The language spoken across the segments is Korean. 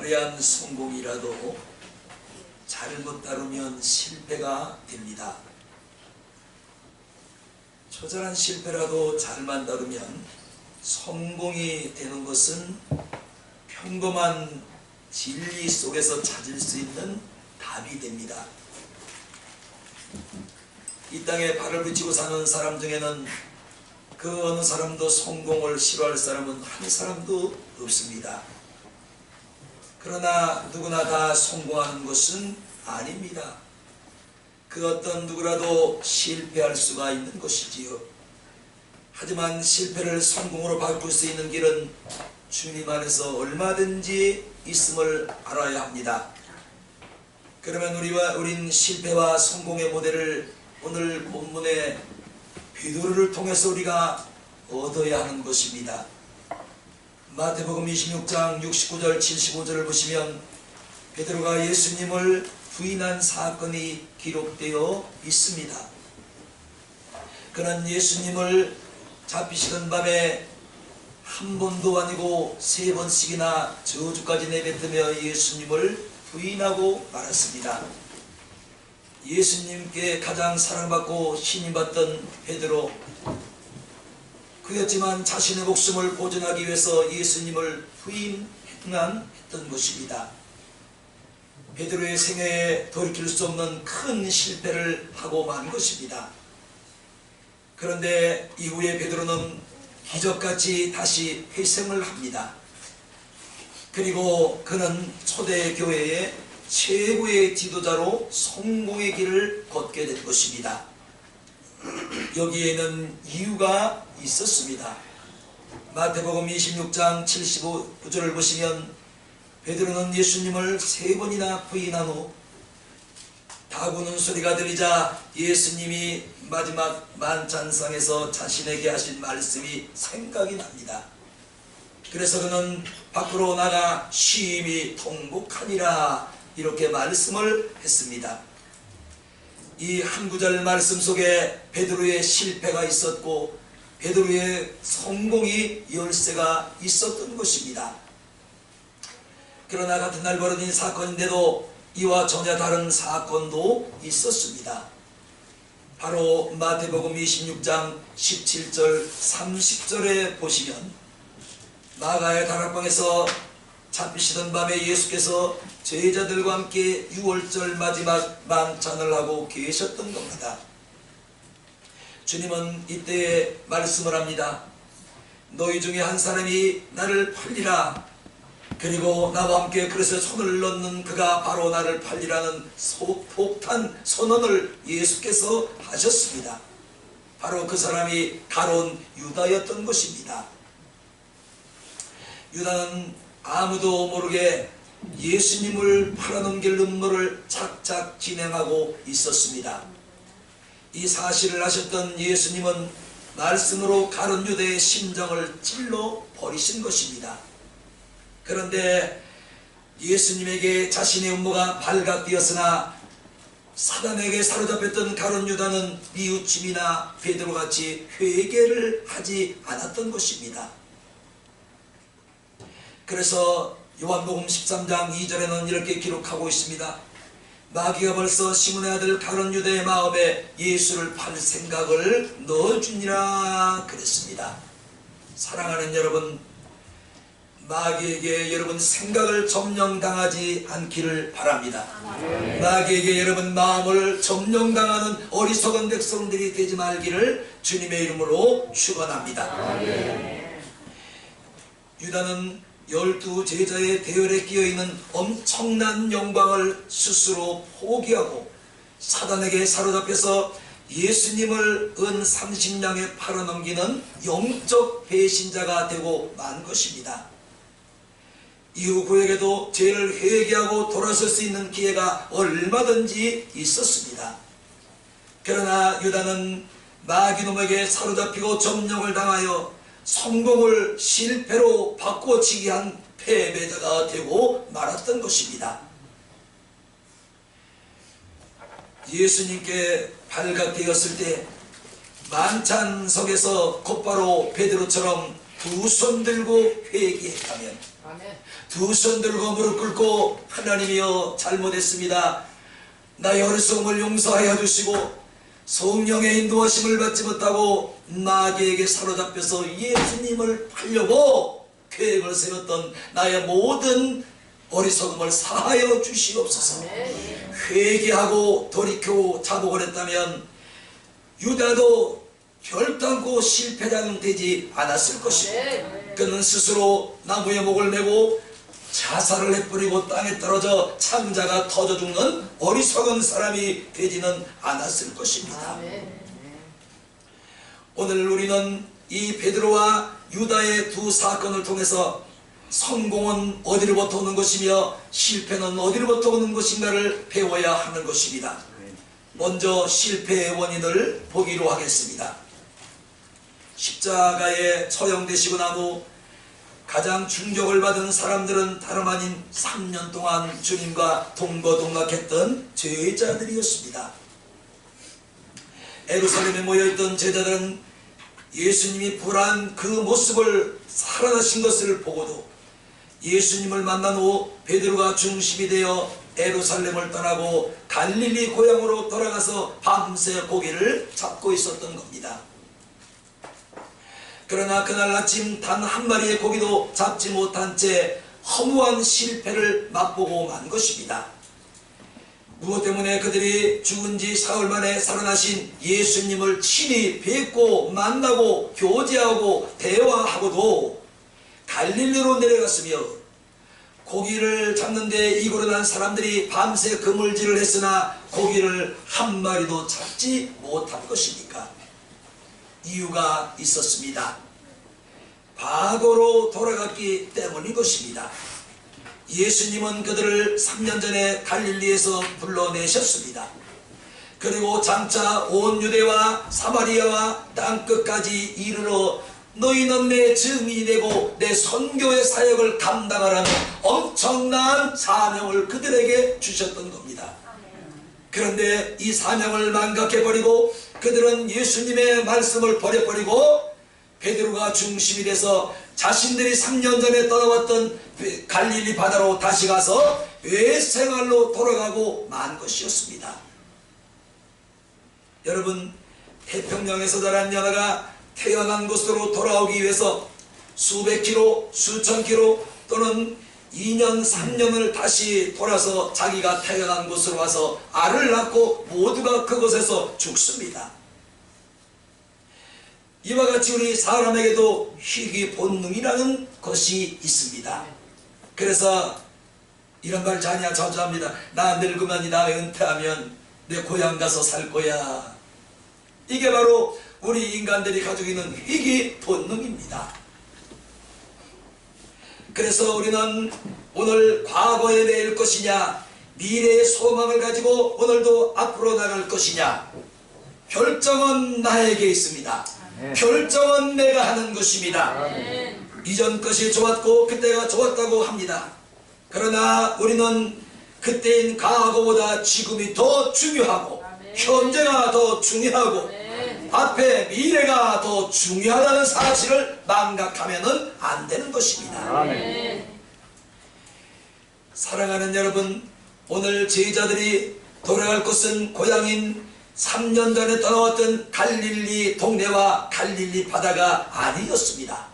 화려한 성공이라도 잘못 다루면 실패가 됩니다. 처절한 실패라도 잘만 다루면 성공이 되는 것은 평범한 진리 속에서 찾을 수 있는 답이 됩니다. 이 땅에 발을 붙이고 사는 사람 중에는 그 어느 사람도 성공을 싫어할 사람은 한 사람도 없습니다. 그러나 누구나 다 성공하는 것은 아닙니다. 그 어떤 누구라도 실패할 수가 있는 것이지요. 하지만 실패를 성공으로 바꿀 수 있는 길은 주님 안에서 얼마든지 있음을 알아야 합니다. 그러면 우린 실패와 성공의 모델을 오늘 본문의 베드로를 통해서 우리가 얻어야 하는 것입니다. 마태복음 26장 69절 75절을 보시면 베드로가 예수님을 부인한 사건이 기록되어 있습니다. 그는 예수님을 잡히시던 밤에 한 번도 아니고 3번씩이나 저주까지 내뱉으며 예수님을 부인하고 말았습니다. 예수님께 가장 사랑받고 신임받던 베드로, 그였지만 자신의 목숨을 보존하기 위해서 예수님을 부인했던 것입니다. 베드로의 생애에 돌이킬 수 없는 큰 실패를 하고 만 것입니다. 그런데 이후에 베드로는 기적같이 다시 회생을 합니다. 그리고 그는 초대교회의 최고의 지도자로 성공의 길을 걷게 된 것입니다. 여기에는 이유가 있었습니다. 마태복음 26장 75절을 보시면 베드로는 예수님을 3번이나 부인한 후 다구는 소리가 들리자 예수님이 마지막 만찬상에서 자신에게 하신 말씀이 생각이 납니다. 그래서 그는 밖으로 나가 심히 통곡하니라 이렇게 말씀을 했습니다. 이 한 구절 말씀 속에 베드로의 실패가 있었고 베드로의 성공이 열쇠가 있었던 것입니다. 그러나 같은 날 벌어진 사건인데도 이와 전혀 다른 사건도 있었습니다. 바로 마태복음 26장 17절 30절에 보시면 마가의 다락방에서 잡히시던 밤에 예수께서 제자들과 함께 유월절 마지막 만찬을 하고 계셨던 겁니다. 주님은 이때 말씀을 합니다. 너희 중에 한 사람이 나를 팔리라. 그리고 나와 함께 그릇에 손을 넣는 그가 바로 나를 팔리라는 폭탄 선언을 예수께서 하셨습니다. 바로 그 사람이 가룟 유다였던 것입니다. 유다는 아무도 모르게 예수님을 팔아넘길 음모를 착착 진행하고 있었습니다. 이 사실을 아셨던 예수님은 말씀으로 가룟 유다의 심정을 찔러 버리신 것입니다. 그런데 예수님에게 자신의 음모가 발각되었으나 사단에게 사로잡혔던 가룟 유다는 뉘우침이나 베드로같이 회개를 하지 않았던 것입니다. 그래서 요한복음 13장 2절에는 이렇게 기록하고 있습니다. 마귀가 벌써 시몬의 아들 가룟 유다의 마음에 예수를 팔 생각을 넣어주니라 그랬습니다. 사랑하는 여러분, 마귀에게 여러분 생각을 점령당하지 않기를 바랍니다. 마귀에게 여러분 마음을 점령당하는 어리석은 백성들이 되지 말기를 주님의 이름으로 축원합니다. 유다는 12 제자의 대열에 끼어있는 엄청난 영광을 스스로 포기하고 사단에게 사로잡혀서 예수님을 은 30냥에 팔아넘기는 영적 배신자가 되고 만 것입니다. 이후 그에게도 죄를 회개하고 돌아설 수 있는 기회가 얼마든지 있었습니다. 그러나 유다는 마귀놈에게 사로잡히고 점령을 당하여 성공을 실패로 바꿔치기 한 패배자가 되고 말았던 것입니다. 예수님께 발각되었을 때 만찬석에서 곧바로 베드로처럼 두 손 들고 회개했다면, 두 손 들고 무릎 꿇고 하나님이여 잘못했습니다, 나의 어리석음을 용서하여 주시고 성령의 인도하심을 받지 못하고 마귀에게 사로잡혀서 예수님을 팔려고 계획을 세웠던 나의 모든 어리석음을 사하여 주시옵소서. 회개하고 돌이켜 자복을 했다면 유다도 결단코 실패자는 되지 않았을 것입니다. 그는 스스로 나무에 목을 메고 자살을 해버리고 땅에 떨어져 창자가 터져 죽는 어리석은 사람이 되지는 않았을 것입니다. 오늘 우리는 이 베드로와 유다의 두 사건을 통해서 성공은 어디로부터 오는 것이며 실패는 어디로부터 오는 것인가를 배워야 하는 것입니다. 먼저 실패의 원인을 보기로 하겠습니다. 십자가에 처형되시고 난 후 가장 충격을 받은 사람들은 다름 아닌 3년 동안 주님과 동거동락했던 제자들이었습니다. 예루살렘에 모여있던 제자들은 예수님이 부활한 그 모습을 살아나신 것을 보고도 예수님을 만난 후 베드로가 중심이 되어 예루살렘을 떠나고 갈릴리 고향으로 돌아가서 밤새 고기를 잡고 있었던 겁니다. 그러나 그날 아침 단 한 마리의 고기도 잡지 못한 채 허무한 실패를 맛보고 만 것입니다. 무엇 때문에 그들이 죽은 지 사흘 만에 살아나신 예수님을 친히 뵙고 만나고 교제하고 대화하고도 갈릴리로 내려갔으며 고기를 잡는데 이고로 난 사람들이 밤새 그물질을 했으나 고기를 한 마리도 잡지 못한 것입니까? 이유가 있었습니다. 과거로 돌아갔기 때문인 것입니다. 예수님은 그들을 3년 전에 갈릴리에서 불러내셨습니다. 그리고 장차 온 유대와 사마리아와 땅끝까지 이르러 너희는 내 증인이 되고 내 선교의 사역을 감당하라는 엄청난 사명을 그들에게 주셨던 겁니다. 그런데 이 사명을 망각해버리고 그들은 예수님의 말씀을 버려버리고 베드로가 중심이 돼서 자신들이 3년 전에 떠나왔던 갈릴리 바다로 다시 가서 외생활로 돌아가고 만 것이었습니다. 여러분, 태평양에서 자란 연하가 태어난 곳으로 돌아오기 위해서 수백 킬로, 수천 킬로 또는 2년, 3년을 다시 돌아서 자기가 태어난 곳으로 와서 알을 낳고 모두가 그곳에서 죽습니다. 이와 같이 우리 사람에게도 희귀 본능이라는 것이 있습니다. 그래서 이런 말 자냐 자주 합니다. 나 늙으면 나 은퇴하면 내 고향 가서 살 거야. 이게 바로 우리 인간들이 가지고 있는 희귀 본능입니다. 그래서 우리는 오늘 과거에 대할 것이냐 미래의 소망을 가지고 오늘도 앞으로 나갈 것이냐 결정은 나에게 있습니다. 결정은 내가 하는 것입니다. 이전 것이 좋았고 그때가 좋았다고 합니다. 그러나 우리는 그때인 과거보다 지금이 더 중요하고 현재가 더 중요하고 앞에 미래가 더 중요하다는 사실을 망각하면 안 되는 것입니다. 사랑하는 여러분, 오늘 제자들이 돌아갈 곳은 고향인 3년 전에 떠나왔던 갈릴리 동네와 갈릴리 바다가 아니었습니다.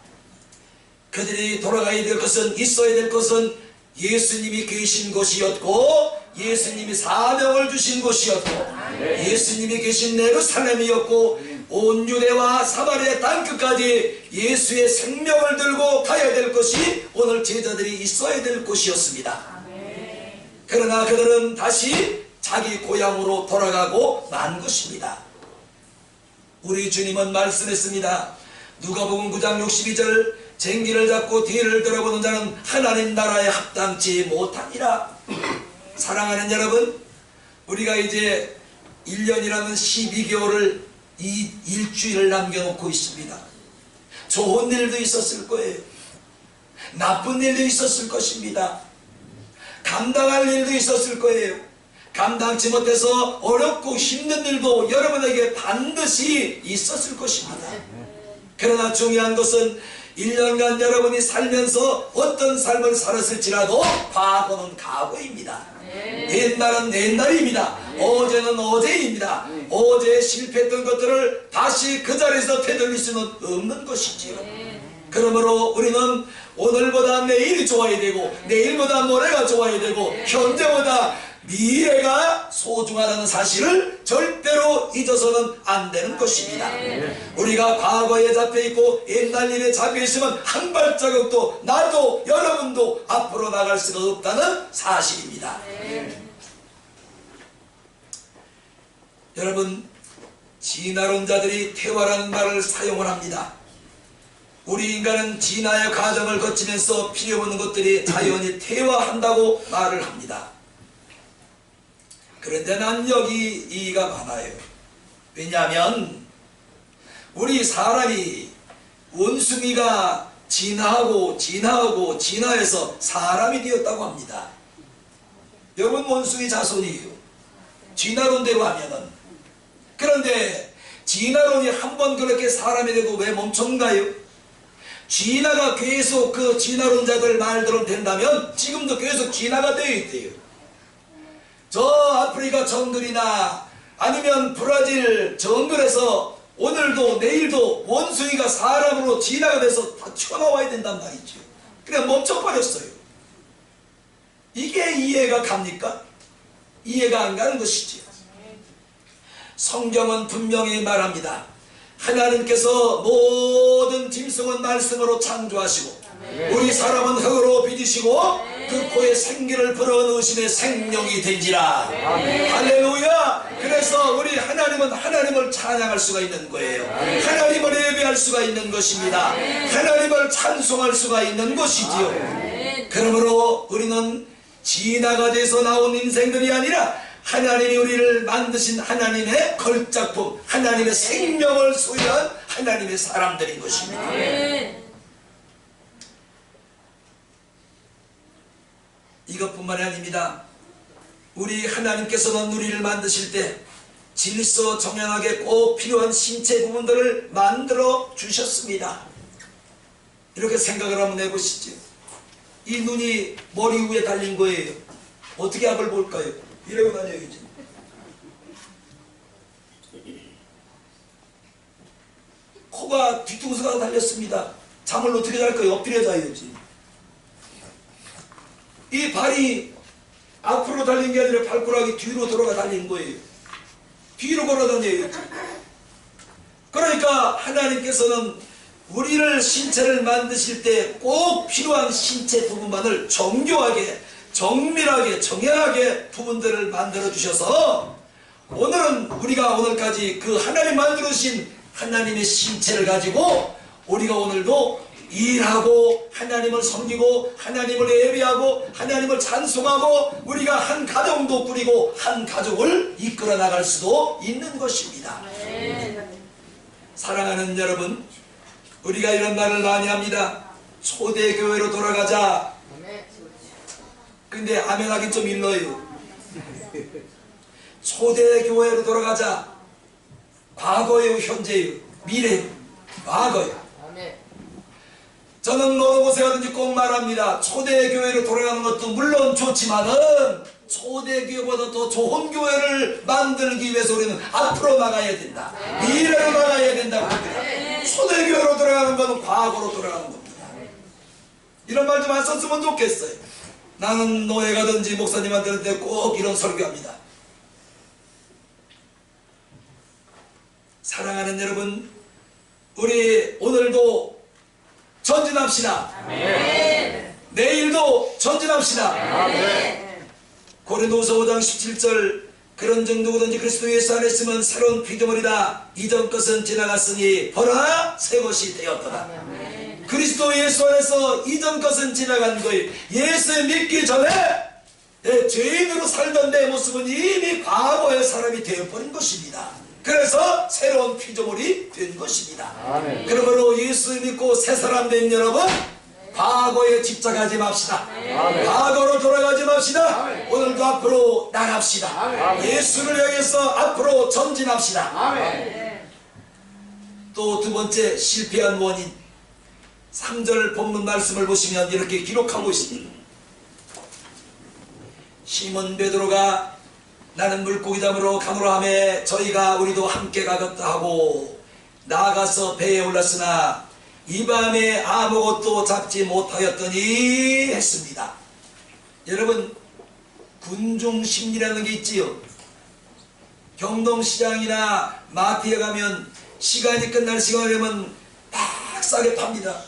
그들이 돌아가야 될 것은, 있어야 될 것은 예수님이 계신 곳이었고 예수님이 사명을 주신 곳이었고 예수님이 계신 예루살렘이었고 온 유대와 사마리아 땅끝까지 예수의 생명을 들고 가야 될 것이 오늘 제자들이 있어야 될 곳이었습니다. 그러나 그들은 다시 자기 고향으로 돌아가고 만 것입니다. 우리 주님은 말씀했습니다. 누가복음 9장 62절 쟁기를 잡고 뒤를 돌아보는 자는 하나님 나라에 합당치 못하니라. 사랑하는 여러분, 우리가 이제 1년이라는 12개월을 이 일주일을 남겨놓고 있습니다. 좋은 일도 있었을 거예요. 나쁜 일도 있었을 것입니다. 감당할 일도 있었을 거예요. 감당치 못해서 어렵고 힘든 일도 여러분에게 반드시 있었을 것입니다. 그러나 중요한 것은 1년간 여러분이 살면서 어떤 삶을 살았을지라도 과거는 과거입니다. 옛날은 옛날입니다. 어제는 어제입니다. 어제에 실패했던 것들을 다시 그 자리에서 되돌릴 수는 없는 것이지요. 그러므로 우리는 오늘보다 내일이 좋아야 되고, 내일보다 모레가 좋아야 되고, 현재보다 미래가 소중하다는 사실을 절대로 잊어서는 안 되는 것입니다. 우리가 과거에 잡혀있고 옛날 일에 잡혀있으면 한 발자국도 나도 여러분도 앞으로 나갈 수가 없다는 사실입니다. 여러분, 진화론자들이 퇴화라는 말을 사용을 합니다. 우리 인간은 진화의 과정을 거치면서 필요 없는 것들이 자연히 퇴화한다고 말을 합니다. 그런데 난 여기 이의가 많아요. 왜냐하면 우리 사람이 원숭이가 진화하고 진화해서 사람이 되었다고 합니다. 여러분, 원숭이 자손이에요. 진화론대로 하면은. 그런데 진화론이 한번 그렇게 사람이 되고 왜 멈춘가요? 진화가 계속 그 진화론자들 말대로 된다면 지금도 계속 진화가 되어 있대요. 저 아프리카 정글이나 아니면 브라질 정글에서 오늘도 내일도 원숭이가 사람으로 진화가 돼서 다 튀어나와야 된단 말이죠. 그냥 멈춰버렸어요. 이게 이해가 갑니까? 이해가 안 가는 것이지. 성경은 분명히 말합니다. 하나님께서 모든 짐승은 말씀으로 창조하시고 우리 사람은 흙으로 빚으시고 그 코에 생기를 불어넣으심에 생명이 된지라. 할렐루야. 그래서 우리 하나님은 하나님을 찬양할 수가 있는 거예요. 하나님을 예배할 수가 있는 것입니다. 하나님을 찬송할 수가 있는 것이지요. 그러므로 우리는 진화가 돼서 나온 인생들이 아니라 하나님이 우리를 만드신 하나님의 걸작품, 하나님의 생명을 소유한 하나님의 사람들인 것입니다. 이것뿐만이 아닙니다. 우리 하나님께서는 우리를 만드실 때 질서 정연하게 꼭 필요한 신체 부분들을 만들어 주셨습니다. 이렇게 생각을 한번 해보시죠. 이 눈이 머리 위에 달린 거예요. 어떻게 앞을 볼까요? 이러고 다녀야지. 코가 뒤통수가 달렸습니다. 잠을 어떻게 잘까요? 엎드려 자야지. 이 발이 앞으로 달린 게 아니라 발가락이 뒤로 돌아가 달린 거예요. 뒤로 걸어 다녀야지. 그러니까 하나님께서는 우리를 신체를 만드실 때 꼭 필요한 신체 부분만을 정교하게, 정밀하게, 정연하게 부분들을 만들어 주셔서 오늘은 우리가 오늘까지 그 하나님 만들어 주신 하나님의 신체를 가지고 우리가 오늘도 일하고 하나님을 섬기고 하나님을 예배하고 하나님을 찬송하고 우리가 한 가정도 꾸리고 한 가족을 이끌어 나갈 수도 있는 것입니다. 사랑하는 여러분, 우리가 이런 말을 많이 합니다. 초대교회로 돌아가자. 근데 아멘하기 좀 일러요. 초대교회로 돌아가자. 과거예요, 현재예요, 미래예요? 과거예요. 저는 어느 곳에 가든지 꼭 말합니다. 초대교회로 돌아가는 것도 물론 좋지만은 초대교회보다 더 좋은 교회를 만들기 위해서 우리는 앞으로 나가야 된다. 미래로 나가야 된다고 합니다. 초대교회로 돌아가는 것은 과거로 돌아가는 겁니다. 이런 말 좀 안 썼으면 좋겠어요. 나는 노예 가든지 목사님한테 꼭 이런 설교합니다. 사랑하는 여러분, 우리 오늘도 전진합시다. 아멘. 내일도 전진합시다. 아멘. 고린도후서 5장 17절, 그런 정도든지 그리스도 예수 안에 있으면 새로운 피조물이다. 이전 것은 지나갔으니 보라 새 것이 되었도다. 아멘. 그리스도 예수 안에서 이전 것은 지나간 거예요. 예수 믿기 전에 죄인으로 살던 내 모습은 이미 과거의 사람이 되어버린 것입니다. 그래서 새로운 피조물이 된 것입니다. 아멘. 그러므로 예수 믿고 새 사람 된 여러분, 과거에 집착하지 맙시다. 아멘. 과거로 돌아가지 맙시다. 아멘. 오늘도 앞으로 나갑시다. 아멘. 예수를 향해서 앞으로 전진합시다. 아멘. 또 두 번째 실패한 원인, 3절 본문 말씀을 보시면 이렇게 기록하고 있습니다. 시몬 베드로가 나는 물고기 잡으러 가노라 하매 저희가 우리도 함께 가겠다 하고 나아가서 배에 올랐으나 이 밤에 아무것도 잡지 못하였더니 했습니다. 여러분, 군중심리라는 게 있지요. 경동시장이나 마트에 가면 시간이 끝날 시간이 되면 딱 싸게 팝니다.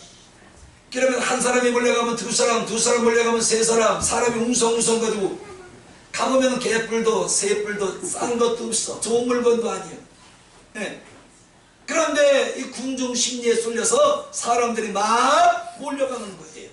그러면 한 사람이 몰려가면 두 사람 몰려가면 세 사람, 사람이 웅성웅성 가지고 가보면 개뿔도 새뿔도 싼 것도 없어. 좋은 물건도 아니에요. 네. 그런데 이 군중 심리에 쏠려서 사람들이 막 몰려가는 거예요.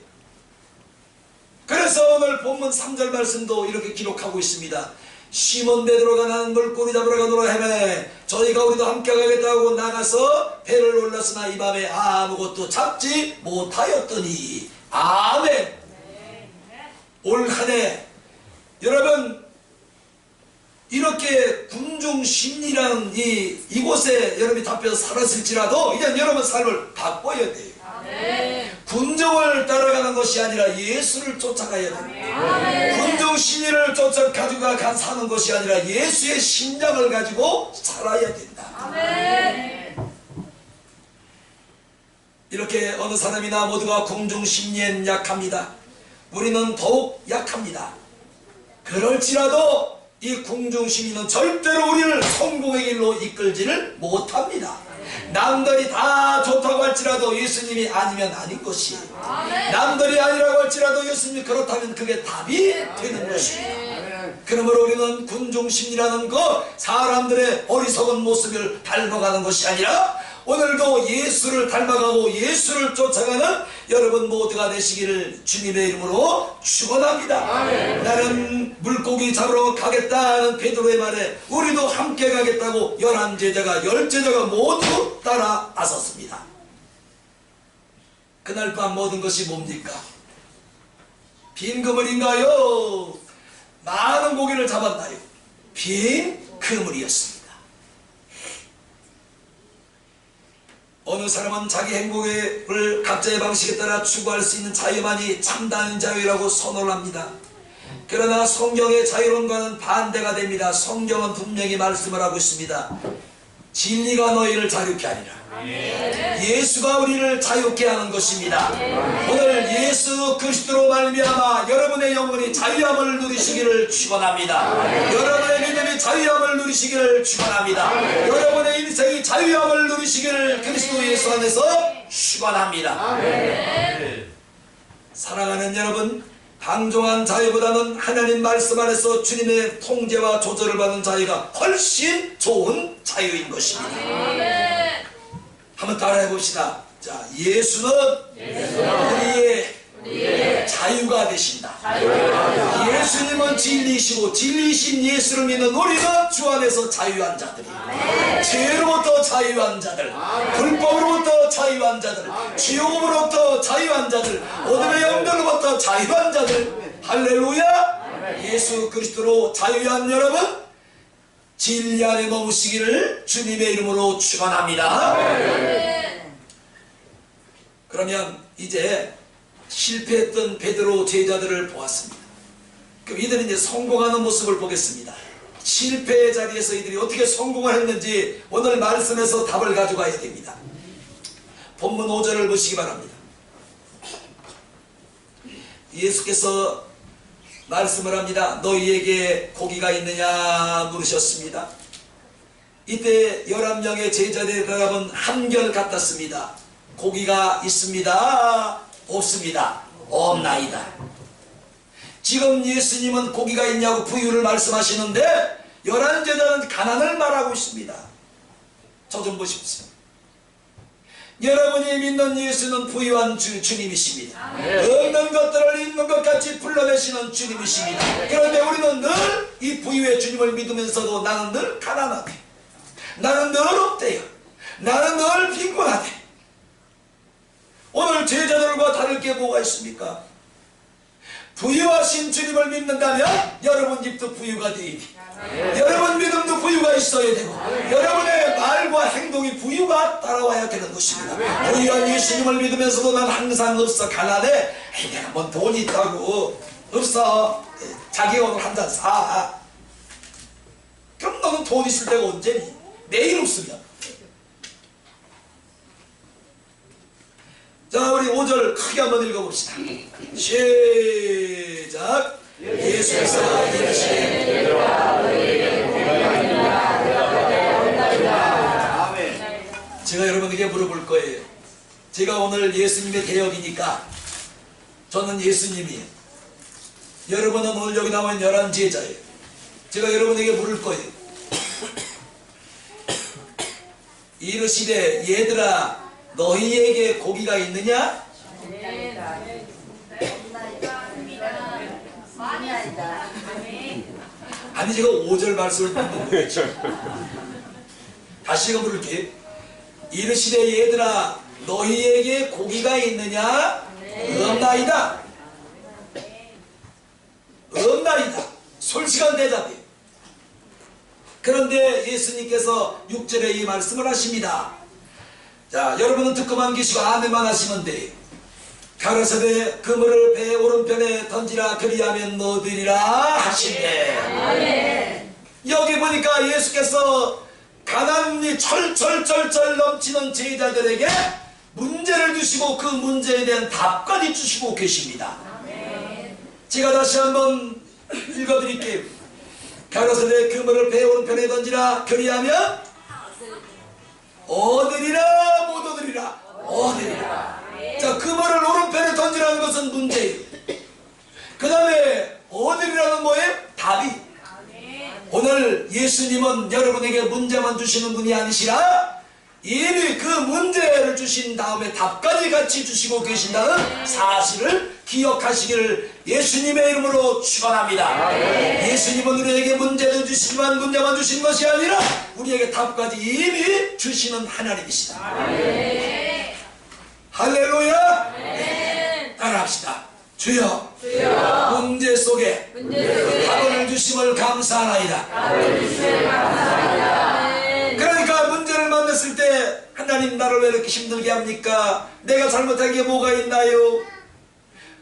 그래서 오늘 본문 3절 말씀도 이렇게 기록하고 있습니다. 시몬 베드로가 나는 물고기 잡으러 가노라 하매 저희가 우리도 함께 가겠다고 나가서 배를 올랐으나 이 밤에 아무것도 잡지 못하였더니. 아멘. 올 한 해 여러분, 이렇게 군중심리라는 이곳에 여러분이 잡혀서 살았을지라도 이제 여러분 삶을 바꿔야 돼요. 군중을 따라가는 것이 아니라 예수를 쫓아가야 돼요. 군중심리를 가지고 사는 것이 아니라 예수의 심장을 가지고 살아야 된다. 이렇게 어느 사람이나 모두가 군중심리엔 약합니다. 우리는 더욱 약합니다. 그럴지라도 이 군중심리는 절대로 우리를 성공의 길로 이끌지를 못합니다. 남들이 다 좋다고 할지라도 예수님이 아니면 아닌 것이에요. 남들이 아니라고 할지라도 예수님이 그렇다면 그게 답이 되는 것입니다. 그러므로 우리는 군중심리라는 사람들의 어리석은 모습을 닮아가는 것이 아니라 오늘도 예수를 닮아가고 예수를 쫓아가는 여러분 모두가 되시기를 주님의 이름으로 축원합니다. 나는 물고기 잡으러 가겠다는 베드로의 말에 우리도 함께 가겠다고 11제자가 10제자가 모두 따라 나섰습니다. 그날 밤 모든 것이 뭡니까? 빈 그물인가요? 많은 고기를 잡았나요? 빈 그물이었습니다. 어느 사람은 자기 행복을 각자의 방식에 따라 추구할 수 있는 자유만이 참다운 자유라고 선언을 합니다. 그러나 성경의 자유론과는 반대가 됩니다. 성경은 분명히 말씀을 하고 있습니다. 진리가 너희를 자유케 하리라. 예수가 우리를 자유케 하는 것입니다. 오늘 예수 그리스도로 말미암아 여러분의 영혼이 자유함을 누리시기를 축원합니다. 여러분의 믿음이 자유함을 누리시기를 축원합니다. 여러분의 인생이 자유함을 누리시기를 그리스도 예수 안에서 축원합니다. 사랑하는 여러분, 방종한 자유보다는 하나님 말씀 안에서 주님의 통제와 조절을 받는 자유가 훨씬 좋은 자유인 것입니다. 한번 따라해 봅시다. 자, 예수는 우리의 자유가 되신다. 예수님은 진리이시고 진리이신 예수를 믿는 우리는 주 안에서 자유한 자들이에요. 죄로부터 자유한 자들, 불법으로부터 자유한 자들, 지옥으로부터 자유한 자들, 어둠의 영들로부터 자유한 자들. 할렐루야. 예수 그리스도로 자유한 여러분, 진리 안에 머무시기를 주님의 이름으로 축원합니다. 그러면 이제 실패했던 베드로 제자들을 보았습니다. 그럼 이들이 이제 성공하는 모습을 보겠습니다. 실패의 자리에서 이들이 어떻게 성공을 했는지 오늘 말씀에서 답을 가져가야 됩니다. 본문 5절을 보시기 바랍니다. 예수께서 말씀을 합니다. 너희에게 고기가 있느냐 물으셨습니다. 이때 11명의 제자들의 대답은 한결 같았습니다. 고기가 있습니다. 없습니다. 없나이다. 지금 예수님은 고기가 있냐고 부유를 말씀하시는데 11제자는 가난을 말하고 있습니다. 저 좀 보십시오. 여러분이 믿는 예수는 부유한 주님이십니다. 없는 것들을 있는 것 같이 불러내시는 주님이십니다. 그런데 우리는 늘 이 부유의 주님을 믿으면서도 나는 늘 가난하대, 나는 늘 없대요, 나는 늘 빈곤하대. 오늘 제자들과 다를 게 뭐가 있습니까? 부유하신 주님을 믿는다면 여러분 집도 부유가 되어야 돼. 여러분 믿음도 부유가 있어야 되고 여러분의 말과 행동이 부유가 따라와야 되는 것입니다. 부유한 예수님을 믿으면서도 난 항상 없어 가난해. 에이, 내가 뭔 돈이 있다고. 없어. 자기 오늘 한 잔 사. 그럼 너는 돈 있을 때가 언제니? 내일 없으면. 자, 우리 5절 크게 한번 읽어봅시다. 시작. 예수께서 이르시되 제가 여러분에게 물어볼 거예요. 제가 오늘 예수님의 개혁이니까 저는 예수님이에요. 여러분은 오늘 여기 나온 11제자예요. 제가 여러분에게 물을 거예요. 이르시되 얘들아 너희에게 고기가 있느냐? 아니 제가 5절 말씀을 듣는 거예요. 다시 한번 물을게요. 이르시되 얘들아 너희에게 고기가 있느냐? 없나이다. 없나이다. 솔직한 대답이에요. 그런데 예수님께서 6절에 이 말씀을 하십니다. 자, 여러분은 듣고만 계시고 아멘만 하시면 돼요. 가로사대 그물을 배 오른편에 던지라 그리하면 너희리라 하시네. 아멘. 여기 보니까 예수께서 가난이 철철철철 넘치는 제자들에게 문제를 주시고 그 문제에 대한 답까지 주시고 계십니다. 아멘. 제가 다시 한번 읽어드릴게요. 가로사대 그물을 배 오른편에 던지라 그리하면 얻으리라 못 얻으리라? 얻으리라. 자, 그물을 오른편에 던지라는 것은 문제예요. 그 다음에 얻으리라는 뭐예요? 답이. 오늘 예수님은 여러분에게 문제만 주시는 분이 아니시라 이미 그 문제를 주신 다음에 답까지 같이 주시고 계신다는 사실을 기억하시기를 예수님의 이름으로 축원합니다. 예수님은 우리에게 문제도 주시지만 문제만 주신 것이 아니라 우리에게 답까지 이미 주시는 하나님이시다. 할렐루야. 따라합시다. 주여, 문제 속에 답을 주심을 감사하나이다. 그러니까 문제를 만났을 때 하나님 나를 왜 이렇게 힘들게 합니까? 내가 잘못한 게 뭐가 있나요?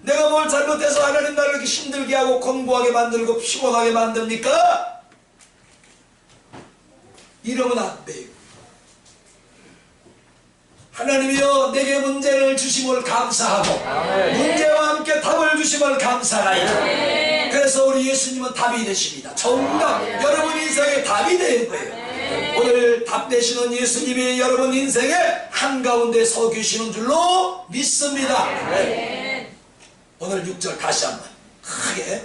내가 뭘 잘못해서 하나님 나를 이렇게 힘들게 하고 공부하게 만들고 피곤하게 만듭니까? 이러면 안 돼요. 하나님이여 내게 문제를 주심을 감사하고 문제와 함께 답을 주심을 감사하나이다. 그래서 우리 예수님은 답이 되십니다. 정답, 여러분 인생에 답이 되는 거예요. 오늘 답 되시는 예수님이 여러분 인생에 한가운데 서 계시는 줄로 믿습니다. 오늘 6절 다시 한번 크게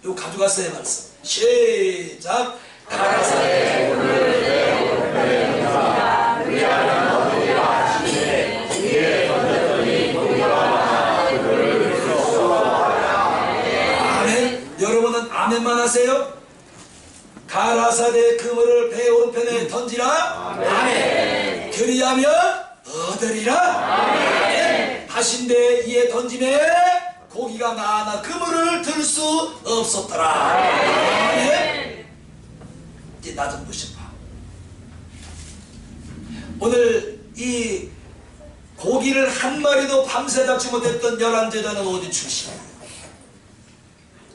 이거 가져갔어요. 말씀 시작. 가라사대 오늘 아멘. 여러분은 아멘만 하세요. 가라사대 그물을 배 오른편에 던지라. 아멘. 그리하면 얻으리라. 아멘. 하신데 이에 던짐에 고기가 많아 그물을 들 수 없었더라. 아멘. 이제 나 좀 보셔봐. 오늘 이 고기를 한 마리도 밤새 잡지 못했던 11제자는 어디 출신이에요?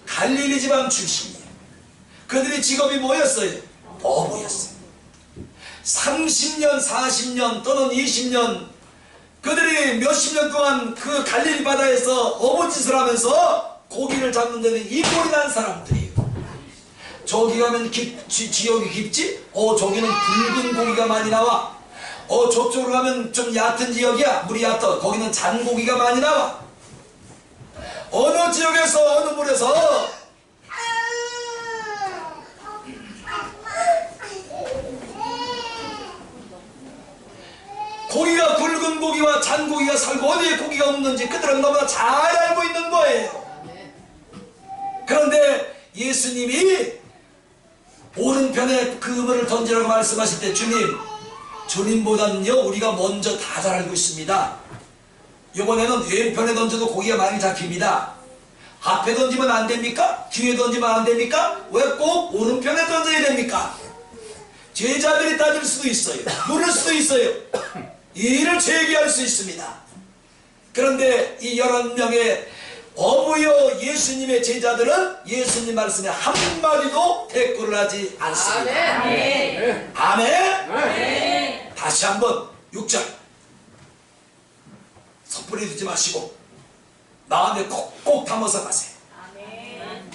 갈릴리 지방 출신이에요. 그들의 직업이 뭐였어요? 어부였어요. 30년, 40년 또는 20년 그들이 몇십 년 동안 그 갈릴리 바다에서 어부짓을 하면서 고기를 잡는 데는 이골이 난 사람들이에요. 저기 가면 지역이 깊지? 저기는 굵은 고기가 많이 나와. 저쪽으로 가면 좀 얕은 지역이야. 물이 얕아. 거기는 잔 고기가 많이 나와. 어느 지역에서 어느 물에서 고기가 굵은 고기와 잔 고기가 살고 어디에 고기가 없는지 그들은 너무나 잘 알고 있는 거예요. 그런데 예수님이 오른편에 그물을 던지라고 말씀하실 때 주님보다는요 우리가 먼저 다 잘 알고 있습니다. 이번에는 왼편에 던져도 고기가 많이 잡힙니다. 앞에 던지면 안 됩니까? 뒤에 던지면 안 됩니까? 왜 꼭 오른편에 던져야 됩니까? 제자들이 따질 수도 있어요. 물을 수도 있어요. 이의를 제기할 수 있습니다. 그런데 이 11명의 어부여 예수님의 제자들은 예수님 말씀에 한마디도 대꾸를 하지 않습니다. 아멘. 아멘. 다시 한번 6절 섣불리 두지 마시고 마음에 콕콕 담아서 가세요. 아멘.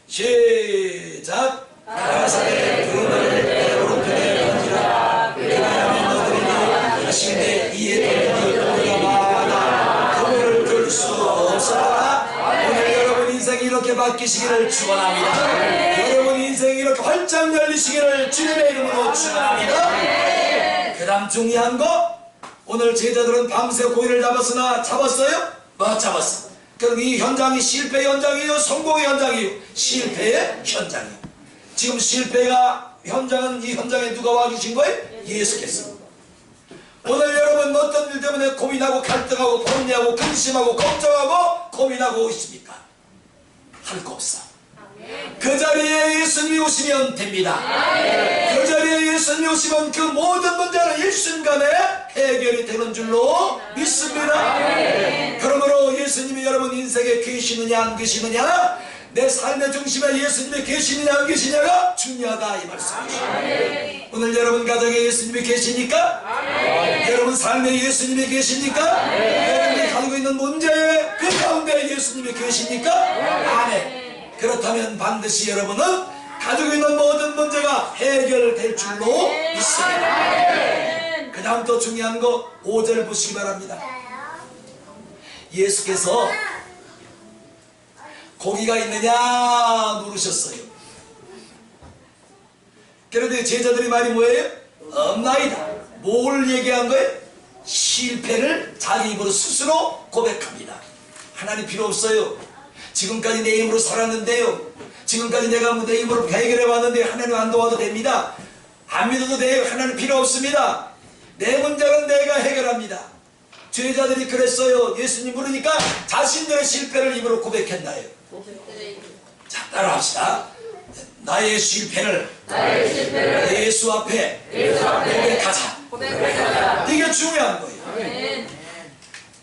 시작. 가라사대 그물을 내 오른편에 던지라. 왜냐하면 너희들이 하시되 이에 던지니 우리가 많아 그물을 들 수 없어라. 오늘 여러분 인생이 이렇게 바뀌시기를 축원합니다. 여러분 인생이 이렇게 활짝 열리시기를 주님의 이름으로 축원합니다. 그 다음 중요한 거, 오늘 제자들은 밤새 고기를 잡았어요? 못 잡았어. 그럼 이 현장이 실패 현장이에요? 성공의 현장이에요? 실패의 현장이에요. 지금 실패가 현장은 이 현장에 누가 와 계신 거예요? 예수께서. 오늘 여러분 어떤 일 때문에 고민하고 갈등하고 번뇌하고 근심하고 걱정하고 고민하고 있습니까? 할 거 없어. 그 자리에 예수님이 오시면 됩니다. 그 자리에 예수님이 오시면 그 모든 문제는 일순간에 해결이 되는 줄로 믿습니다. 그러므로 예수님이 여러분 인생에 계시느냐 안 계시느냐, 내 삶의 중심에 예수님이 계시느냐 안 계시냐가 중요하다 이 말씀이죠. 오늘 여러분 가정에 예수님이 계시니까? 여러분 삶에 예수님이 계시니까? 여러분이 가지고 있는 문제에 그 가운데 예수님이 계시니까? 아멘. 그렇다면 반드시 여러분은 가지고 있는 모든 문제가 해결될 줄로 믿습니다. 그 다음 또 중요한 거 5절 보시기 바랍니다. 예수께서 고기가 있느냐 물으셨어요. 그런데 제자들이 말이 뭐예요? 없나이다. 뭘 얘기한 거예요? 실패를 자기 입으로 스스로 고백합니다. 하나님 필요 없어요. 지금까지 내 힘으로 살았는데요, 지금까지 내가 내 힘으로 해결해 왔는데 하나님 안 도와도 됩니다. 안 믿어도 돼요. 하나님 필요 없습니다. 내 문제는 내가 해결합니다. 제자들이 그랬어요. 예수님 물으니까 자신들의 실패를 입으로 고백했나요? 자, 따라합시다. 나의 실패를 예수 앞에 고백하자. 이게 중요한 거예요.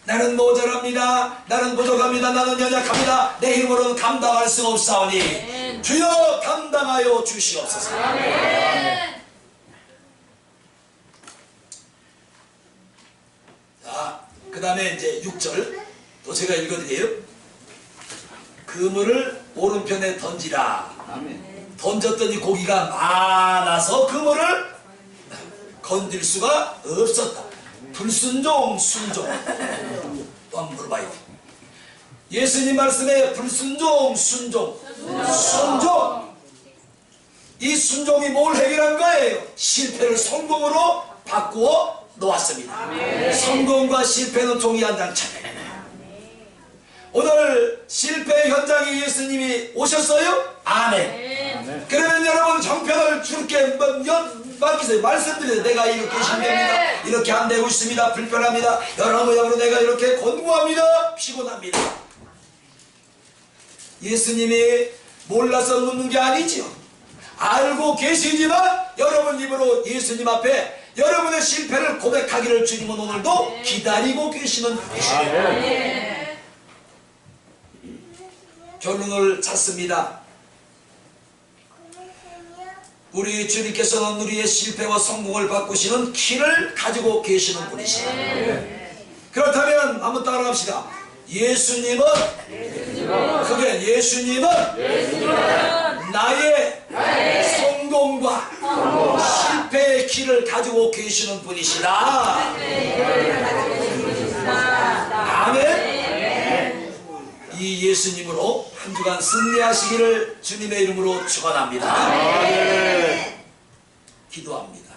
나는 모자랍니다. 나는 부족합니다. 나는 연약합니다. 내 힘으로는 감당할 수 없사오니 주여 감당하여 주시옵소서. 자, 그 다음에 이제 6절 또 제가 읽어드려요. 그물을 오른편에 던지라. 던졌더니 고기가 많아서 그물을 건질 수가 없었다. 불순종, 순종. 또 한번 물어봐요. 예수님 말씀에 불순종, 순종. 순종. 이 순종이 뭘 해결한 거예요? 실패를 성공으로 바꾸어 놓았습니다. 성공과 실패는 종이 한 장 차이. 오늘 실패 현장에 예수님이 오셨어요? 아멘. 그러면 여러분 정편을 주께 맡기세요. 말씀드려요. 내가 이렇게 힘듭니다. 이렇게 안 되고 있습니다. 불편합니다. 여러분 내가 이렇게 곤고합니다. 피곤합니다. 예수님이 몰라서 묻는 게 아니지요. 알고 계시지만 여러분 입으로 예수님 앞에 여러분의 실패를 고백하기를 주님은 오늘도 기다리고 계시는 분이시에요. 결론을 찾습니다. 우리 주님께서는 우리의 실패와 성공을 바꾸시는 키를 가지고 계시는 분이시다. 그렇다면 한번 따라합시다. 예수님은 나의 성공과 실패의 키를 가지고 계시는 분이시다. 아멘. 이 예수님으로 한 주간 승리하시기를 주님의 이름으로 축원합니다. 기도합니다.